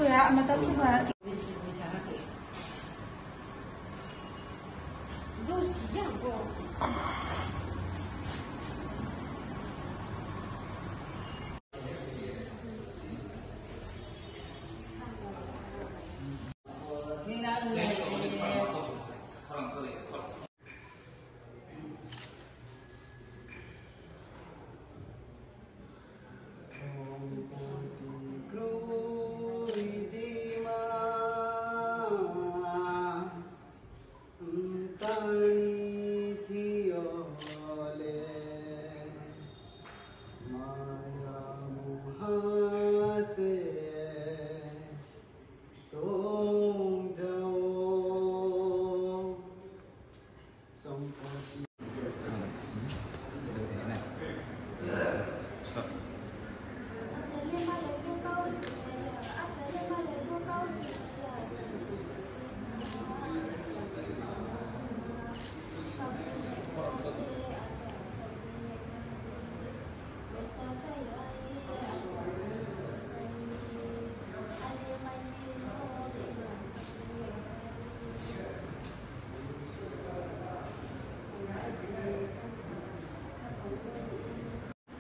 ya mata coba.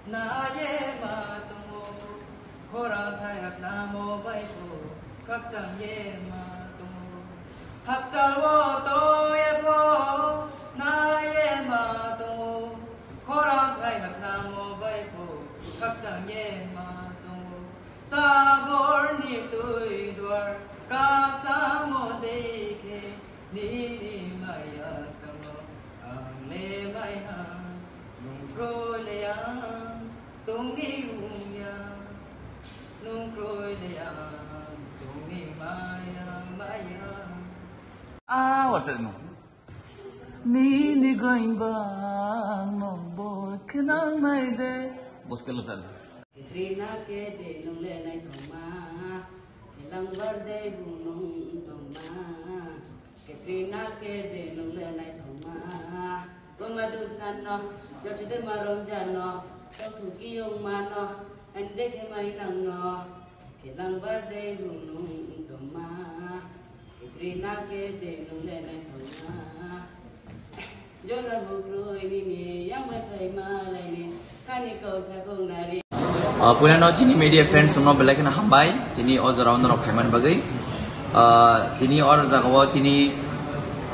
Na ye ma tungo hora thayak na mo bai po kak chang ye ma tungo hak chal wo to ye po na ye ma tungo hora thayak na mo bai po kak chang ye ma tungo sagor ni tui dwar ka sa mo dekhe ni maya chango ang le mai ha nung pro le ya tung ni ya nung kroi le ya tung ni maya what's it no ni going ba no boy kenang mai de bos ke lo sal Trina ke de nung le nai thoma lang bar de bu nung thoma Trina ke de nung le nai thoma Madu sano, jodoh de marom jano, kau tuki yung mano, ande ke mai nang no, kilang berde gunung doma, itrina ke de nulene thoma, jola bukro ini yang mai fai malai ni, kani kau sakung nari. Punya cini media friends semua belakin hambai, ini oz around the payment bagai, ini or jagawa cini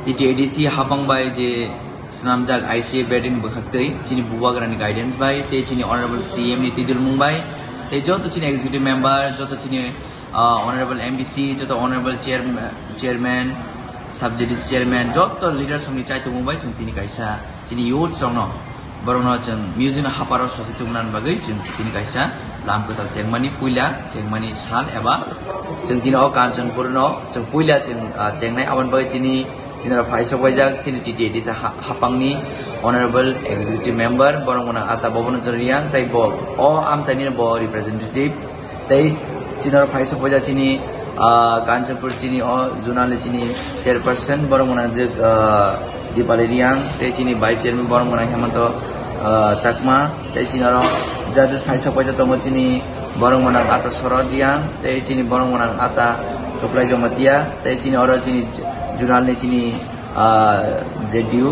TTADC habang bai je Senamjak ICA Bedin Bukhaktai, Chini Buwagrani Guidance by, Te Chini Honorable CM Nitidul Mumbai, Te Joto Chini Executive Member, Joto Chini Honorable MBC, Joto Honorable Chairman, Subjudice Chairman, Joto Leaders from Nichai to Mumbai, Tini Kaisa, Chini Youth Songno, Barono Chang, Museum Haparos Hositunan Bagai, Tini Kaisa, Lamputal Chengmani Puila, Chengmani Shal Eva, Sentino Kanchan Purno, Chang Puila Chengnai Awan Boy Tini. Senior Vice Wajak sini TTAD sa hapangni Honorable Executive Member borong muna ata bobono jariang tai bo o amsani bo representative tai Senior Vice Wajak sini Kanchanpur sini o zonal sini chairperson borong muna je Dipali Riang tai sini vice chairman borong muna Hemanto Chakma tai sini ro Judges Vice Wajak tomo sini borong muna ata Sorodiang tai sini borong muna ata Tuplai Jomatia tai sini oro sini jurnal ni cini ZDU,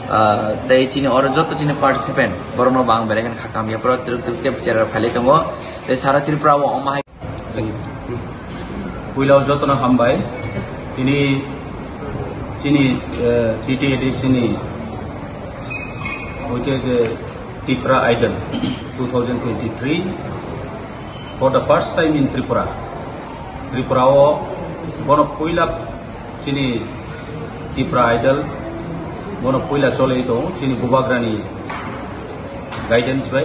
tapi cini orang jauh tu cini participant, baru no bang berikan hakam ya, pro terus bicara file itu mo, tapi sarat Tripura wo omah. Pulau jauh tu na hambai, ini cini TTAD sini, itu je Tripura Idol 2023 for the first time in Tripura. Tripura wo bono puila Sini Tripura Idol, mono puila sole itu, sini Buwagrani Guidance by,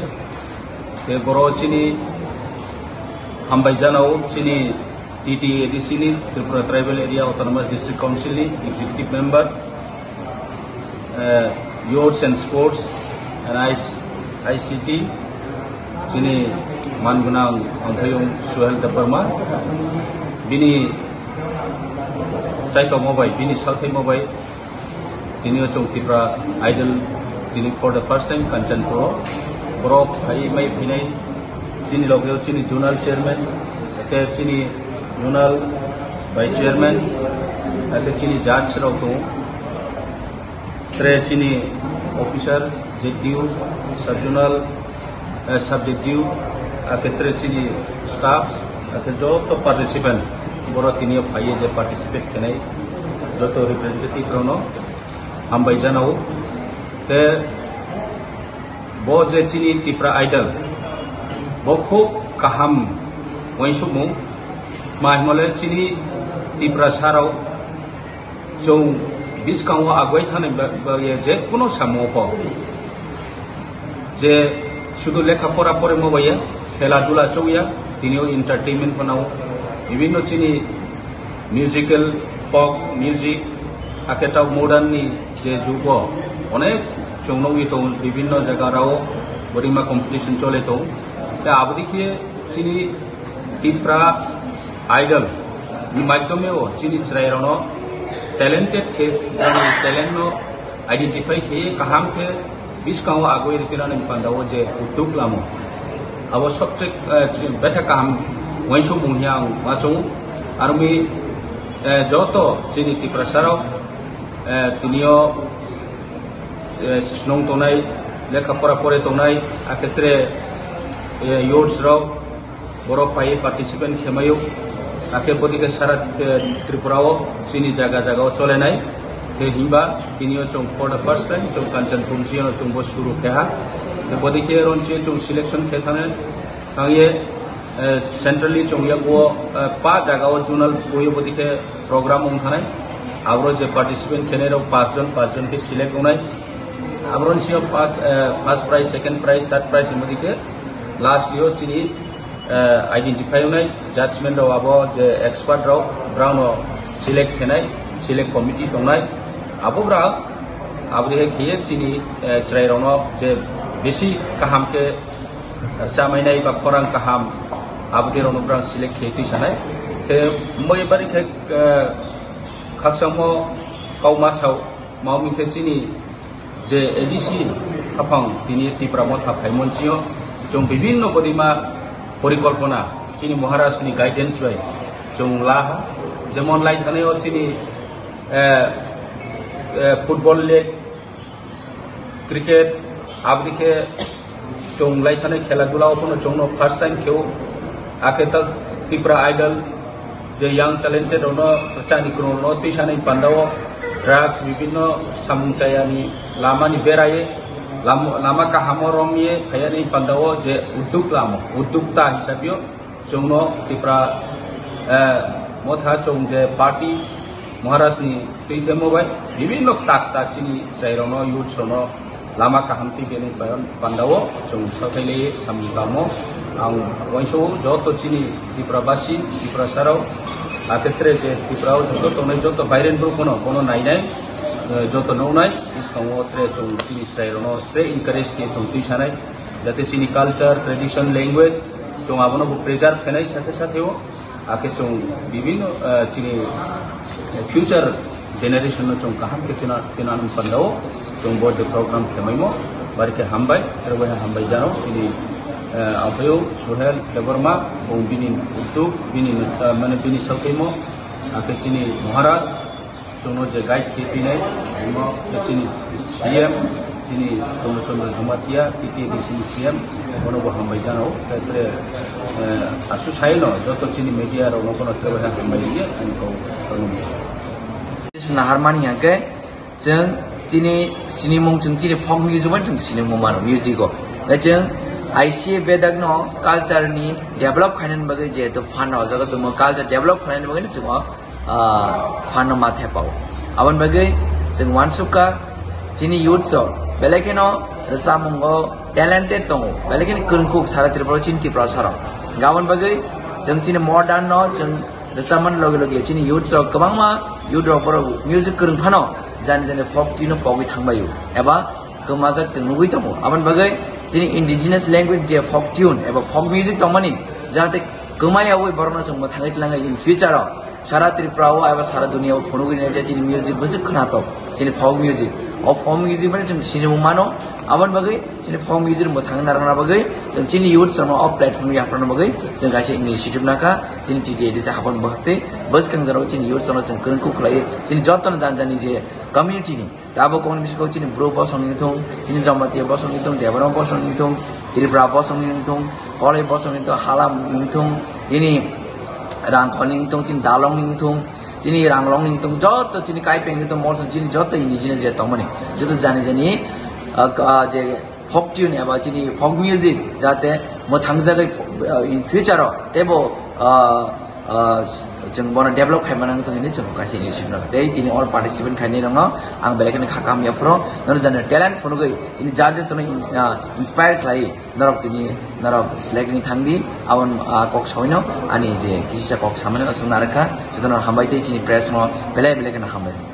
ke boro sini hambai janau, sini TTAD sini Tripura Tribal Area Autonomous District Council ni Executive Member, Youth and Sports and ICT, sini Mangunang Angkayung Suhel Deparma, bini Caito Mobile, bini Salthai Mobile, ini ocong Tripura Idol, ini for the first time Kanchanpur, Bro, hai mai pinai, sini logyo sini Zonal Chairman, sini zonal vice chairman आके चीनी जज राव दो त्रे चीनी officer JDU सब zonal सब JDU आके त्रे चीनी स्टाफ आके जो तो पार्टिसिपेंट बरो तिनियो फाइये जे पार्टिसिपेट केनाय जो तो रिप्रेजेंटेटिव रोनो हम बैजानाव ते बो जे चीनी त्रिपुरा आइडल बो खूब kaham वैसुमु माहिमले चीनी त्रिपुरा साराव जों बिसकांव आगुवाय थानाय बाये जे कुनो सामोप जे शुधु लेखा पढ़ा पढ़े मोबाइल खेला दुला चौया दिनियो एंटरटेनमेंट बनाओ विभिन्न चीनी म्यूजिकल पॉप म्यूजिक आकेटाव मॉडर्न नि जे जुग अनेक जोंनोवी तो विभिन्न जगह बरिमा कम्पिटिशन चले तो आबदिखे चीनी त्रिपुरा आइडल माध्यमे चीनी चरायनो टैलेंटेड के टैलेंट नो आइडेंटिफाई के कहाम के बिसकांव आगुवाय रिपिनानै पांदावो जे उद्योग लामो अब सबसे बेटा कहाम वैसो मुहिया माचो आर्मी जो तो चीनी त्रिपुरा साराव तिनियो स्नों तोनाय लेखा पढ़ा पढ़े तोनाय आखेत्रे यूथ्स राव बरो पाए पार्टिसिपेंट खेमायो आखे बदिके सारा त्रिपुराओ चीनी जगह जगह चलेनाय ते हिबा तिनियो जों फॉर द फर्स्ट टाइम जों कांचनपुर जों बो शुरू खेहा ते बदिके रनचे जों सिलेक्शन खेथाने तांगे सेंट्रली जों यागो पा जगह जोनल बोयो बदिके प्रोग्राम उठानाय आवरो जे पार्टिसिपेंट खेनेरो 5 जन के सिलेक्ट होनाय आवरो से first prize second prize third prize बदिके लास्ट लियो चीनी आइडेंटिफाई होनाय जजमेंट राव आबो जे एक्सपर्ट राव ब्राउन सिलेक्ट खेनाय सिलेक्ट कमिटी दंनाय आबो ब्रा आबदे खेये चीनी चरायनो जे बेसी काहाम के सामायनाय बा खरां काहाम आबदे रनो ब्रा सिलेक्ट खेति सानाय ते मै बारि खे खाकसामो काउमासाव मावमि खे चीनी जे एडीसी खाफां तिनि त्रिपुरा मथा फाइमनसियो जों विभिन्न बदिमा परिकल्पना चीनी महाराज नि गाइडेंस बाय जों लाहा जेमन लाई थानायाव चीनी फुटबल लीग क्रिकेट आबदिखे जों लाई थानाय खेला दुलाव जोंनो फर्स्ट टाइम खेव आखे तक त्रिपुरा आइडल जे यंग टैलेंटेड ono प्रचारनि कोनो तिसानै पांदाव ड्रग्स विभिन्न सामुंचायानि लामानि बेराये लामा काहामो रमिये फायानि पांदाव जे उद्योग लामो उद्योगता हिसाबियो जोंनो त्रिपुरा मथा जों जे पार्टी महाराजनि दैथेमोबाय विभिन्न ताकता चीनी जायरावनो युथ्सनो लामा काहामति बेनि पांदाव जों सथाइले सामलामो आं वैसो जत चीनी त्रिपुराबासी त्रिपुरा साराव आतेत्रे जे त्रिपुराव जत तोनाय जत बायरेन ब्रुखनो कोनो नायनाय जत नौनाय इसकांव त्रे जों चीनी जायरावनो त्रे इनकारेज के जों तिसानाय जाते चीनी कल्चर ट्रेडिशन लैंग्वेज जों आबनो प्रिजार्व खेनाय साथे साथेव आके जों विभिन्न चीनी फ्यूचर जेनेरेशन जों काहाम के तिनान पांदाव जों बो जे प्रोग्राम खेमायमो बारके हामबाय रबहा हामबाय जानो चीनी आफायो सुहेल देबरमा बिनि उद्योग बिनि माने बिनि सकेमो आके चीनी महाराज जोंनो जे गाइड खेपिनाय बिमो चीनी सीएम चीनी चंद्र झुमातिया टीटीडीसी सीएम बनोबो हामबाय जानो तेत्रे आसु साइनो जतो चीनी मीडिया रो नकोनो रबहा हामबाय ये आंखौ फोरमायो नाहारमानि आके जों चीनी सिनेमों जों चीनी फक म्यूजिक जों सिनेमों मानो म्यूजिको जों आईसी बेदगनो कल्चर नि डेभलप खायन बगे जे तो फान हो जगा जों कल्चर डेभलप खायन बगे जों फान माथे पाव अबन बगे जों वानसुका चीनी यूथ सो बेलेकेनो रसामंगो टैलेंटेड दङ बेलेकेनो कोनकुक सारा त्रिपुरा चीनी त्रिपुरा सारा गावन बगे जों चीनी मॉडर्न नो जों रसामन लगे लगे चीनी यूथ सो गोबांमा यूथ रबर म्यूजिक कोरों फानो जान जाने फक ट्यून पगै थांबायो एबा गोमाजाक जों नुगै दङ अबन बगे चीनी इंडिजिनस लैंग्वेज जे फक ट्यून एबा फक म्यूजिक दमनि जाहाते गोमायावै बरनो जों थांगै लाङै इन फ्यूचराव सारा त्रिपुराव एबा सारा दुनियाव फनुगैनाय जे चीनी म्यूजिक बस खोनातो चीनी fuck music folk music bani jeng sini mano awan bagai sini folk music mo thang narana bagai jeng sini youth sama off platform ya prana bagai jeng kasih initiative naka sini TTAD sa haban bahte bus kang jaro sini youth sama jeng kerengku kelai sini joton janjani je community ni tabo kon bisiko sini bro bosong nithong sini jamati bosong nithong devaram bosong nithong Tripura bosong nithong kolai bosong nithong halam nithong ini rangkhoni nithong sini dalong nithong sini ranglong nithong joto sini kaipeng nithong morson sini joto indigenous je tomani joto jani jani je folk tune aba sini folk music jate mo thangjagai in future tebo jeng bona develop khaimanang to ini jeng kasi initiative nak dei tini all participant khaini rang ang belakani khakam ya pro nor jane talent phone gai tini judges sono inspire khai norok tini norok select ni thangdi awon kok soino ani je kisa kok samane asung naraka jodono hambai tei tini press mo belai belakani hambai